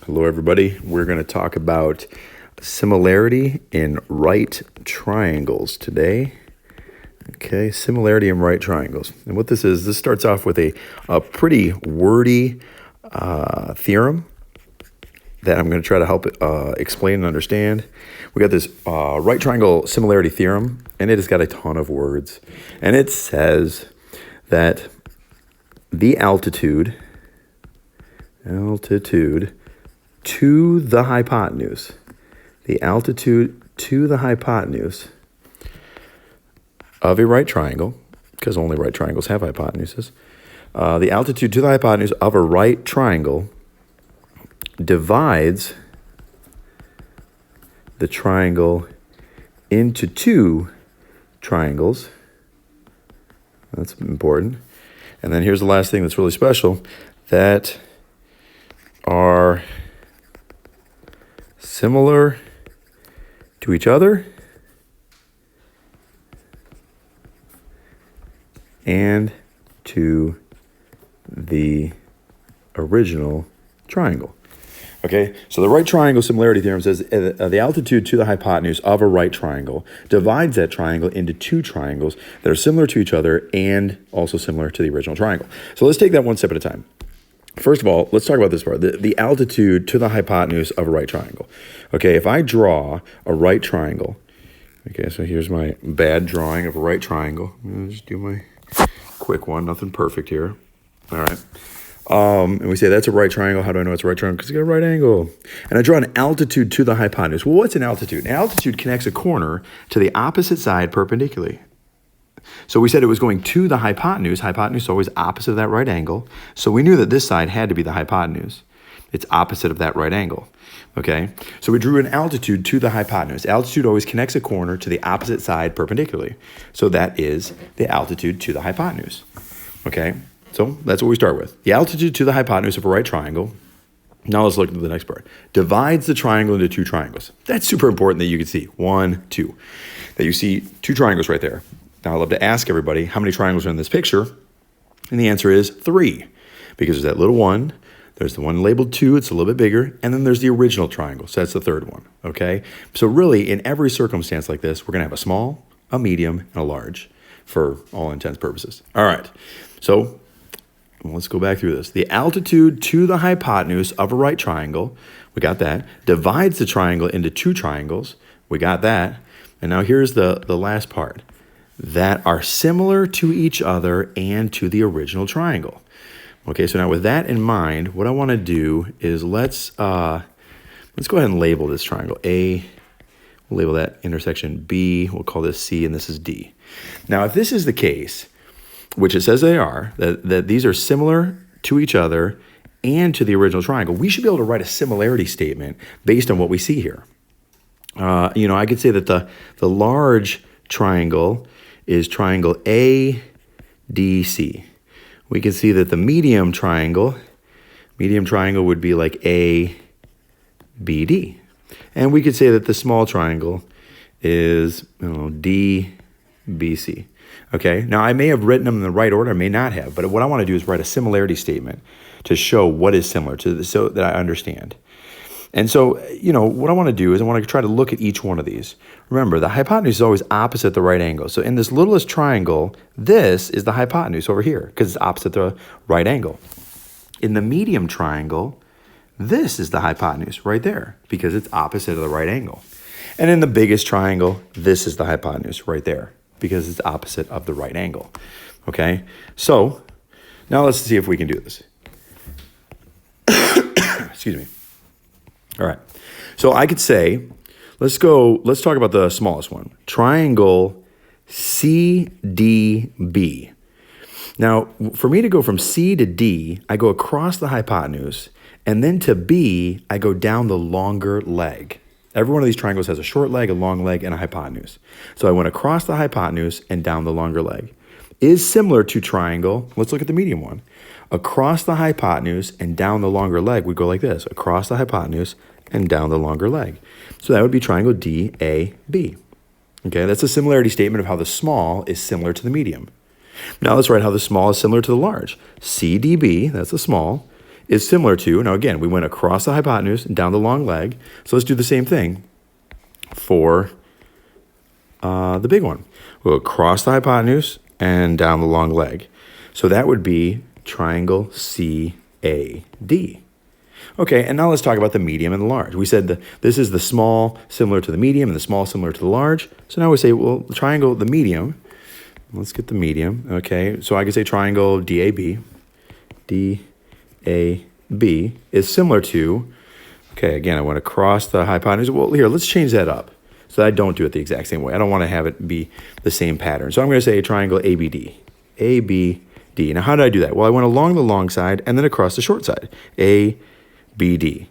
Hello, everybody. We're going to talk about similarity in right triangles today. Okay, similarity in right triangles. And what this is, this starts off with a pretty wordy theorem that I'm going to try to help explain and understand. We got this right triangle similarity theorem, and it has got a ton of words. And it says that the altitude to the hypotenuse, the altitude to the hypotenuse of a right triangle, because only right triangles have hypotenuses, the altitude to the hypotenuse of a right triangle divides the triangle into two triangles. That's important. And then here's the last thing that's really special, that are similar to each other and to the original triangle. Okay, so the right triangle similarity theorem says the altitude to the hypotenuse of a right triangle divides that triangle into two triangles that are similar to each other and also similar to the original triangle. So let's take that one step at a time. First of all, let's talk about this part, the altitude to the hypotenuse of a right triangle. Okay, if I draw a right triangle, okay, so here's my bad drawing of a right triangle. I'll just do my quick one, nothing perfect here. All right. And we say that's a right triangle. How do I know it's a right triangle? Because it's got a right angle. And I draw an altitude to the hypotenuse. Well, what's an altitude? An altitude connects a corner to the opposite side perpendicularly. So we said it was going to the hypotenuse. Hypotenuse is always opposite of that right angle. So we knew that this side had to be the hypotenuse. It's opposite of that right angle. Okay, so we drew an altitude to the hypotenuse. Altitude always connects a corner to the opposite side perpendicularly. So that is the altitude to the hypotenuse. Okay, so that's what we start with. The altitude to the hypotenuse of a right triangle. Now let's look at the next part. Divides the triangle into two triangles. That's super important that you can see. 1, 2. That you see two triangles right there. Now, I'd love to ask everybody how many triangles are in this picture, and the answer is 3, because there's that little one, there's the one labeled 2, it's a little bit bigger, and then there's the original triangle, so that's the third one, okay? So really, in every circumstance like this, we're going to have a small, a medium, and a large for all intents and purposes. All right, so let's go back through this. The altitude to the hypotenuse of a right triangle, we got that, divides the triangle into two triangles, we got that, and now here's the last part. That are similar to each other and to the original triangle. Okay, so now with that in mind, what I want to do is let's go ahead and label this triangle. A, we'll label that intersection B, we'll call this C, and this is D. Now, if this is the case, which it says they are, that these are similar to each other and to the original triangle, we should be able to write a similarity statement based on what we see here. I could say that the large triangle is triangle ADC. We can see that the medium triangle would be like ABD. And we could say that the small triangle is DBC. Okay, now I may have written them in the right order, I may not have, but what I want to do is write a similarity statement to show what is similar to this, so that I understand. And so, what I want to do is I want to try to look at each one of these. Remember, the hypotenuse is always opposite the right angle. So in this littlest triangle, this is the hypotenuse over here because it's opposite the right angle. In the medium triangle, this is the hypotenuse right there because it's opposite of the right angle. And in the biggest triangle, this is the hypotenuse right there because it's opposite of the right angle. Okay? So now let's see if we can do this. Excuse me. All right, so I could say, let's talk about the smallest one, triangle CDB. Now, for me to go from C to D, I go across the hypotenuse, and then to B, I go down the longer leg. Every one of these triangles has a short leg, a long leg, and a hypotenuse. So I went across the hypotenuse and down the longer leg. Is similar to triangle, let's look at the medium one. Across the hypotenuse and down the longer leg, we go like this, across the hypotenuse and down the longer leg. So that would be triangle DAB. Okay, that's a similarity statement of how the small is similar to the medium. Now let's write how the small is similar to the large. CDB, that's the small, is similar to, now again, we went across the hypotenuse and down the long leg. So let's do the same thing for the big one. We'll go across the hypotenuse and down the long leg. So that would be triangle CAD. Okay, and now let's talk about the medium and the large. We said this is the small similar to the medium and the small similar to the large. So now we say, well, triangle, the medium. Let's get the medium. Okay, so I can say triangle DAB. DAB is similar to, okay, again, I went across the hypotenuse. Well, here, let's change that up so that I don't do it the exact same way. I don't want to have it be the same pattern. So I'm going to say triangle ABD. ABD. Now, how did I do that? Well, I went along the long side and then across the short side. ABD.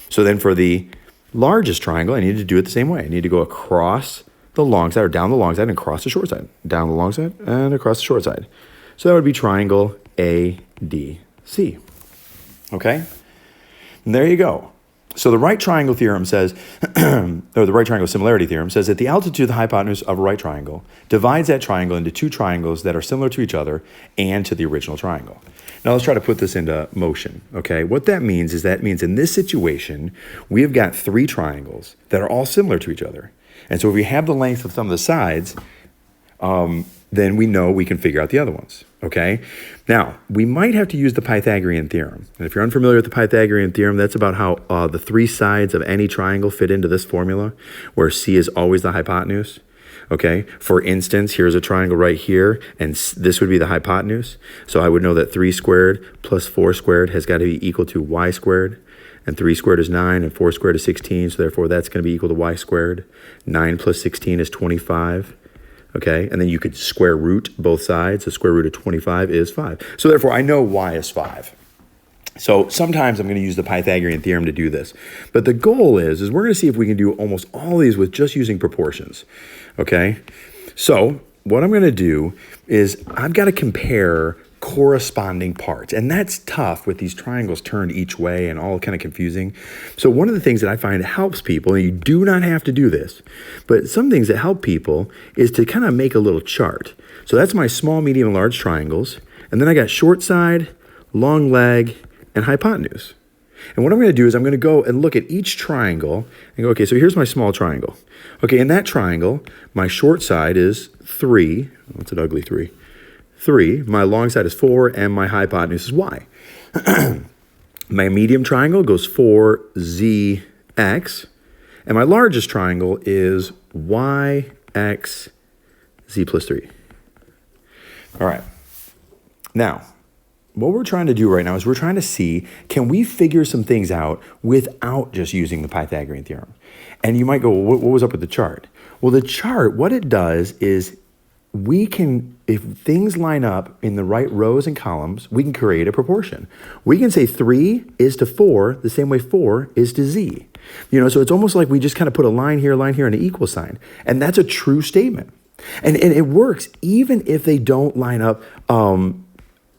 So then for the largest triangle, I need to do it the same way. I need to go across the long side or down the long side and across the short side. Down the long side and across the short side. So that would be triangle ADC. Okay? And there you go. So the right triangle theorem says, or the right triangle similarity theorem says that the altitude of the hypotenuse of a right triangle divides that triangle into two triangles that are similar to each other and to the original triangle. Now let's try to put this into motion, okay? What that means is in this situation, we have got three triangles that are all similar to each other. And so if we have the length of some of the sides, then we know we can figure out the other ones, okay? Now, we might have to use the Pythagorean theorem. And if you're unfamiliar with the Pythagorean theorem, that's about how the three sides of any triangle fit into this formula, where C is always the hypotenuse, okay? For instance, here's a triangle right here, and this would be the hypotenuse. So I would know that 3 squared plus 4 squared has got to be equal to y squared. And 3 squared is 9, and 4 squared is 16, so therefore that's going to be equal to y squared. 9 plus 16 is 25. Okay, and then you could square root both sides. The square root of 25 is 5. So therefore, I know y is 5. So sometimes I'm going to use the Pythagorean theorem to do this. But the goal is we're going to see if we can do almost all of these with just using proportions. Okay, so what I'm going to do is I've got to compare corresponding parts. And that's tough with these triangles turned each way and all kind of confusing. So one of the things that I find helps people, and you do not have to do this, but some things that help people is to kind of make a little chart. So that's my small, medium, and large triangles. And then I got short side, long leg, and hypotenuse. And what I'm going to do is I'm going to go and look at each triangle and go, okay, so here's my small triangle. Okay, in that triangle, my short side is 3. What's an ugly 3? 3, my long side is 4, and my hypotenuse is y. My medium triangle goes 4zx, and my largest triangle is yx z plus 3. All right. Now, what we're trying to do right now is we're trying to see, can we figure some things out without just using the Pythagorean theorem? And you might go, well, what was up with the chart? Well, the chart, what it does is we can, if things line up in the right rows and columns, we can create a proportion. We can say 3 is to 4 the same way 4 is to z. You know, so it's almost like we just kind of put a line here, and an equal sign. And that's a true statement. And it works even if they don't line up,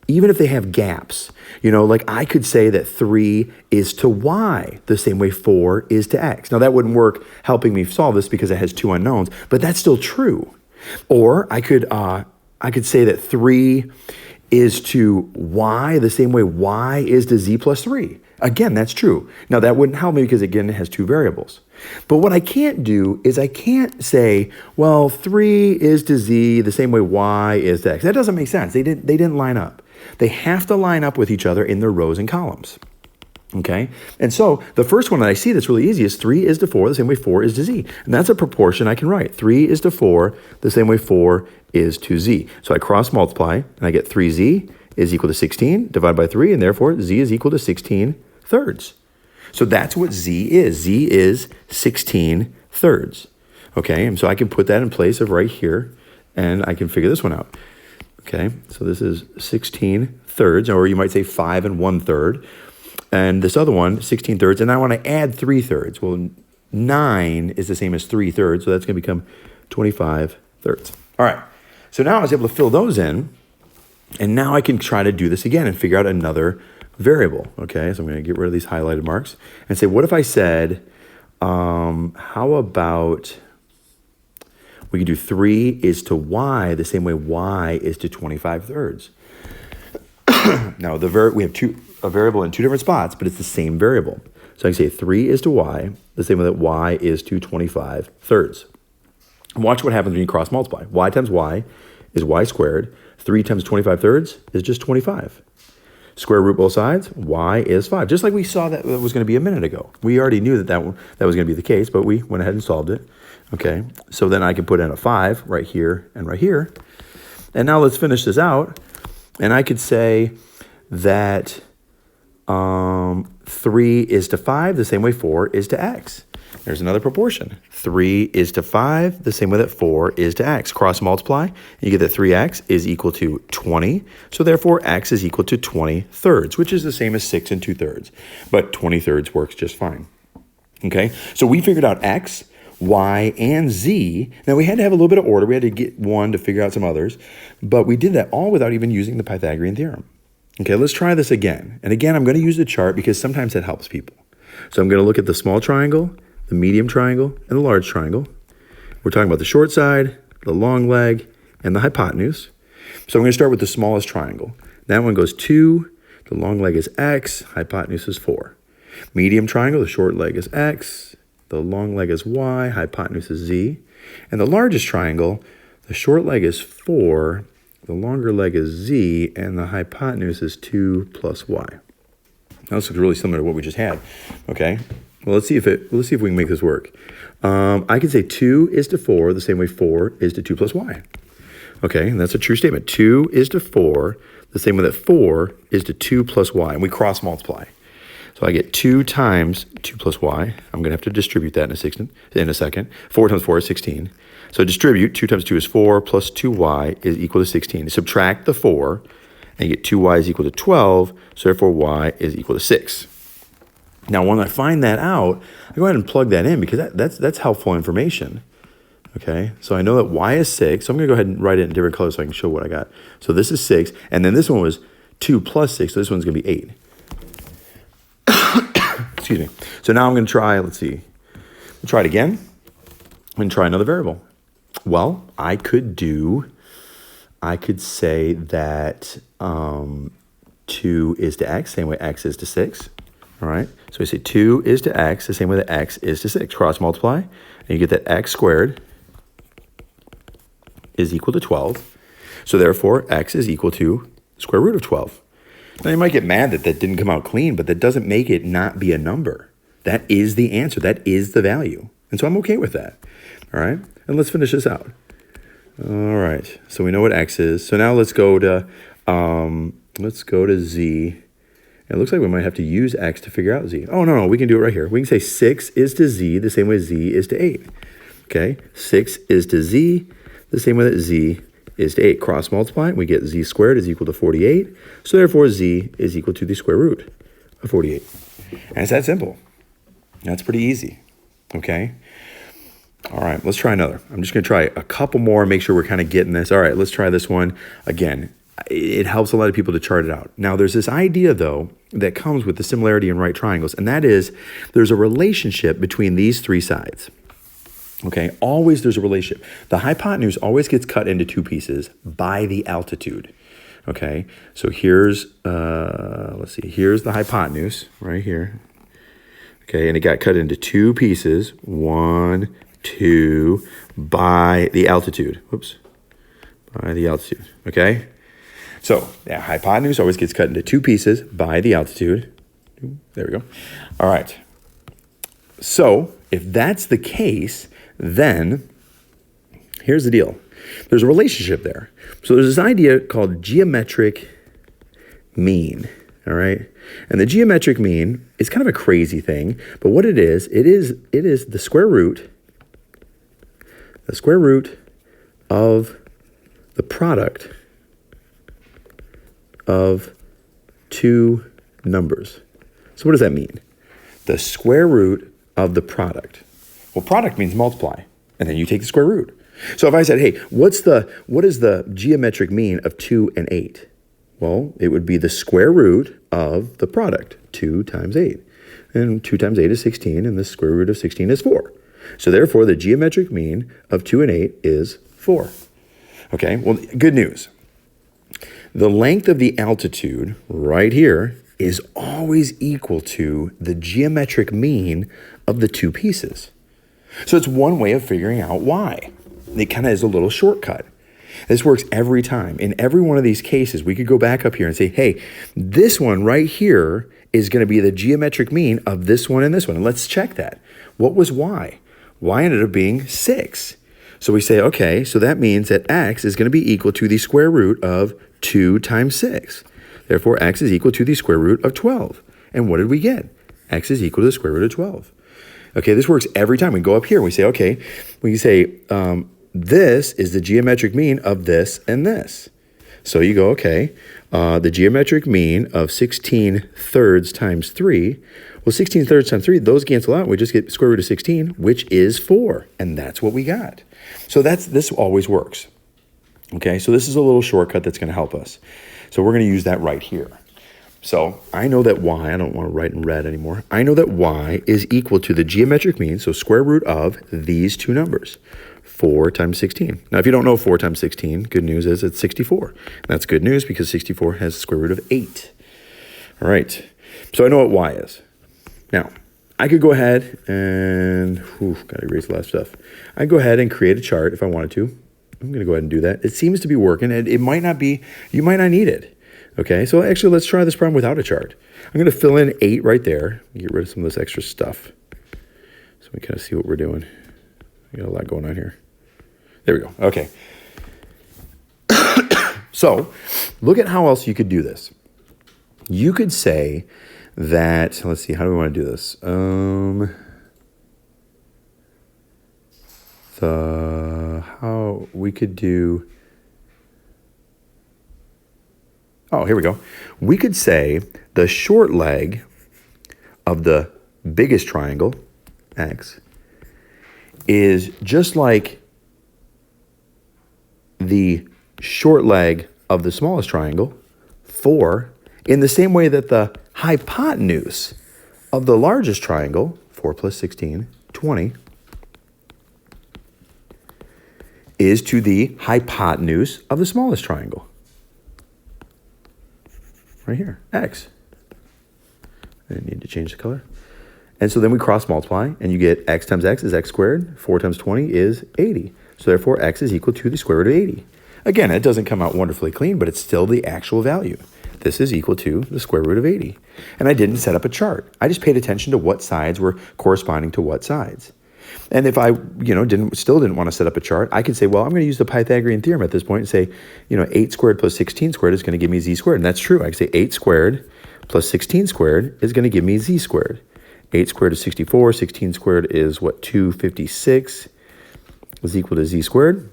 even if they have gaps. You know, like I could say that 3 is to y the same way 4 is to x. Now that wouldn't work helping me solve this because it has two unknowns, but that's still true. Or I could say that 3 is to y the same way y is to z plus 3. Again, that's true. Now, that wouldn't help me because, again, it has two variables. But what I can't do is I can't say, well, 3 is to z the same way y is to x. That doesn't make sense. They didn't line up. They have to line up with each other in their rows and columns. Okay, and so the first one that I see that's really easy is 3 is to 4 the same way 4 is to z. And that's a proportion I can write. 3 is to 4 the same way 4 is to z. So I cross multiply and I get 3z is equal to 16 divided by 3, and therefore z is equal to 16 thirds. So that's what z is. Z is 16 thirds. Okay, and so I can put that in place of right here, and I can figure this one out. Okay, so this is 16 thirds, or you might say 5 1/3. And this other one, 16 thirds, and I want to add 3 thirds. Well, 9 is the same as 3 thirds, so that's going to become 25 thirds. All right, so now I was able to fill those in, and now I can try to do this again and figure out another variable. Okay, so I'm going to get rid of these highlighted marks and say, what if I said, how about we could do 3 is to y the same way y is to 25 thirds. Now, we have two a variable in two different spots, but it's the same variable. So I can say 3 is to y, the same way that y is to 25 thirds. Watch what happens when you cross multiply. Y times y is y squared. 3 times 25 thirds is just 25. Square root both sides, y is 5. Just like we saw that was going to be a minute ago. We already knew that that was going to be the case, but we went ahead and solved it. Okay, so then I can put in a 5 right here and right here. And now let's finish this out. And I could say that 3 is to 5, the same way 4 is to x. There's another proportion. 3 is to 5, the same way that 4 is to x. Cross multiply, and you get that 3x is equal to 20. So therefore, x is equal to 20 thirds, which is the same as 6 2/3. But 20 thirds works just fine. Okay, so we figured out x, y, and z. Now, we had to have a little bit of order. We had to get one to figure out some others. But we did that all without even using the Pythagorean theorem. Okay, let's try this again. And again, I'm going to use the chart because sometimes it helps people. So I'm going to look at the small triangle, the medium triangle, and the large triangle. We're talking about the short side, the long leg, and the hypotenuse. So I'm going to start with the smallest triangle. That one goes 2, the long leg is x, hypotenuse is 4. Medium triangle, the short leg is x, the long leg is y, hypotenuse is z. And the largest triangle, the short leg is 4, the longer leg is z, and the hypotenuse is 2 plus y. Now this looks really similar to what we just had. Okay, well let's see if we can make this work. I can say 2 is to 4 the same way 4 is to 2 plus y. Okay, and that's a true statement. 2 is to 4 the same way that 4 is to 2 plus y, and we cross multiply. So I get 2 times 2 plus y. I'm going to have to distribute that in a second. 4 times 4 is 16. So distribute, 2 times 2 is 4, plus 2y is equal to 16. Subtract the 4, and you get 2y is equal to 12, so therefore y is equal to 6. Now, when I find that out, I go ahead and plug that in because that's helpful information. Okay, so I know that y is 6, so I'm going to go ahead and write it in different colors so I can show what I got. So this is 6, and then this one was 2 plus 6, so this one's going to be 8. Excuse me. So now I'm going to try, let's see. I'll try it again. I'm going to try another variable. Well, I could say that 2 is to x, same way x is to 6. All right. So we say 2 is to x, the same way that x is to 6. Cross multiply, and you get that x squared is equal to 12. So therefore, x is equal to square root of 12. Now, you might get mad that that didn't come out clean, but that doesn't make it not be a number. That is the answer. That is the value. And so I'm okay with that. All right. And let's finish this out. All right. So we know what x is. So now let's go to z. It looks like we might have to use x to figure out z. Oh, no, we can do it right here. We can say 6 is to z the same way z is to 8. Okay. 6 is to z the same way that z is to 8. Cross multiply, we get z squared is equal to 48. So therefore, z is equal to the square root of 48. And it's that simple. That's pretty easy. Okay. All right, let's try another. I'm just going to try a couple more, make sure we're kind of getting this. All right, let's try this one. Again, it helps a lot of people to chart it out. Now, there's this idea, though, that comes with the similarity in right triangles, and that is there's a relationship between these three sides. Okay, always there's a relationship. The hypotenuse always gets cut into two pieces by the altitude. Okay, so here's, let's see, here's the hypotenuse right here. Okay, and it got cut into two pieces, 1, 2, by the altitude. Whoops, by the altitude, okay? So the hypotenuse always gets cut into two pieces by the altitude. There we go. All right, so if that's the case, then here's the deal. There's a relationship there. So there's this idea called geometric mean, all right? And the geometric mean is kind of a crazy thing, but what it is the square root of the product of two numbers. So what does that mean? The square root of the product. Well, product means multiply, and then you take the square root. So if I said, hey, what is the geometric mean of 2 and 8? Well, it would be the square root of the product, 2 times 8. And 2 times 8 is 16, and the square root of 16 is 4. So therefore, the geometric mean of 2 and 8 is 4. Okay, well, good news. The length of the altitude right here is always equal to the geometric mean of the two pieces. So it's one way of figuring out y. It kind of is a little shortcut. This works every time. In every one of these cases, we could go back up here and say, hey, this one right here is going to be the geometric mean of this one and this one. And let's check that. What was y? Y ended up being 6. So we say, okay, so that means that x is going to be equal to the square root of 2 times 6. Therefore, x is equal to the square root of 12. And what did we get? X is equal to the square root of 12. Okay, this works every time. We go up here and we say, okay, we say, this is the geometric mean of this and this. So you go, okay, the geometric mean of 16 thirds times 3. Well, 16 thirds times 3, those cancel out. We just get square root of 16, which is 4. And that's what we got. So this always works. Okay, so this is a little shortcut that's going to help us. So we're going to use that right here. So I know that y, I don't want to write in red anymore. I know that y is equal to the geometric mean, so square root of these two numbers, 4 times 16. Now, if you don't know 4 times 16, good news is it's 64. That's good news because 64 has the square root of 8. All right, so I know what y is. Now, I could go ahead and, got to erase a lot of stuff. I can go ahead and create a chart if I wanted to. I'm going to go ahead and do that. It seems to be working. It might not be, you might not need it. Okay, so actually let's try this problem without a chart. I'm going to fill in 8 right there. Get rid of some of this extra stuff so we kind of see what we're doing. We got a lot going on here. There we go. Okay. So look at how else you could do this. You could say that, let's see, how do we want to do this? How we could do, oh, here we go. We could say the short leg of the biggest triangle, x, is just like the short leg of the smallest triangle, 4, in the same way that the hypotenuse of the largest triangle, 4 plus 16, 20, is to the hypotenuse of the smallest triangle. Right here, x. I need to change the color. And so then we cross multiply, and you get x times x is x squared. 4 times 20 is 80. So therefore, x is equal to the square root of 80. Again, it doesn't come out wonderfully clean, but it's still the actual value. This is equal to the square root of 80. And I didn't set up a chart. I just paid attention to what sides were corresponding to what sides. And if I, still didn't want to set up a chart, I could say, well, I'm going to use the Pythagorean theorem at this point and say, 8 squared plus 16 squared is going to give me z squared. And that's true. I could say 8 squared plus 16 squared is going to give me z squared. 8 squared is 64. 16 squared is what? 256 is equal to z squared.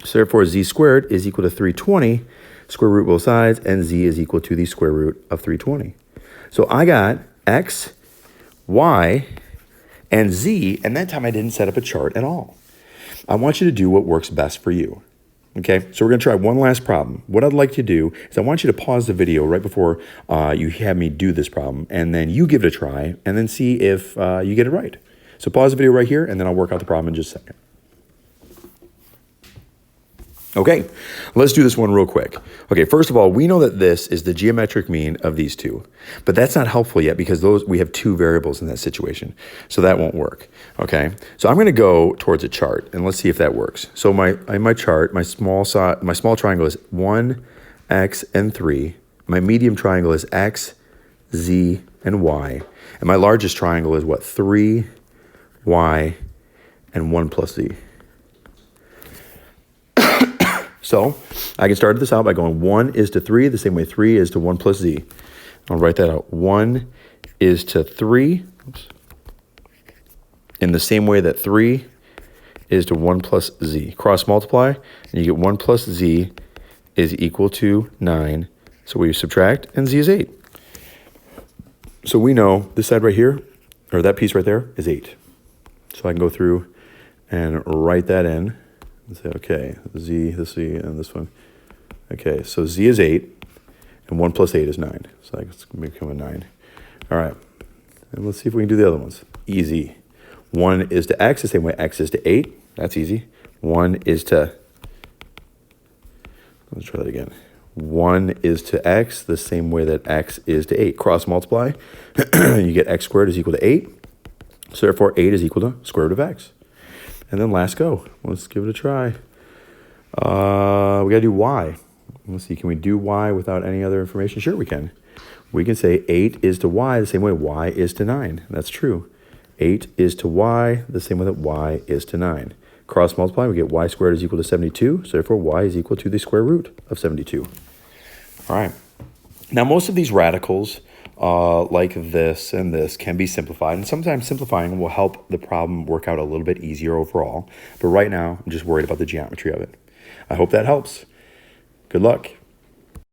So therefore, z squared is equal to 320, square root both sides, and z is equal to the square root of 320. So I got x, y, and z, and that time I didn't set up a chart at all. I want you to do what works best for you. Okay, so we're going to try one last problem. What I'd like you to do is I want you to pause the video right before you have me do this problem, and then you give it a try, and then see if you get it right. So pause the video right here, and then I'll work out the problem in just a second. Okay, let's do this one real quick. Okay, first of all, we know that this is the geometric mean of these two, but that's not helpful yet because we have two variables in that situation, so that won't work. Okay, so I'm going to go towards a chart, and let's see if that works. So in my chart, my small triangle is 1, x, and 3. My medium triangle is x, z, and y, and my largest triangle is what? 3, y, and 1 plus z. So I can start this out by going 1 is to 3, the same way 3 is to 1 plus z. I'll write that out. 1 is to 3, in the same way that 3 is to 1 plus z. Cross multiply, and you get 1 plus z is equal to 9. So we subtract, and z is 8. So we know this side right here, or that piece right there, is 8. So I can go through and write that in. And say, okay, z, this z, and this one. Okay, so z is 8, and 1 plus 8 is 9. So that's going to become a 9. All right, and let's see if we can do the other ones. Easy. 1 is to x, the same way x is to 8. That's easy. 1 is to, let's try that again. 1 is to x the same way that x is to 8. Cross multiply, you get x squared is equal to 8. So therefore, 8 is equal to square root of x. And then last go. Let's give it a try. We got to do y. Let's see, can we do y without any other information? Sure, we can. We can say 8 is to y the same way y is to 9. That's true. 8 is to y the same way that y is to 9. Cross multiply, we get y squared is equal to 72. So therefore, y is equal to the square root of 72. All right. Now, most of these radicals, like this and this, can be simplified. And sometimes simplifying will help the problem work out a little bit easier overall. But right now, I'm just worried about the geometry of it. I hope that helps. Good luck.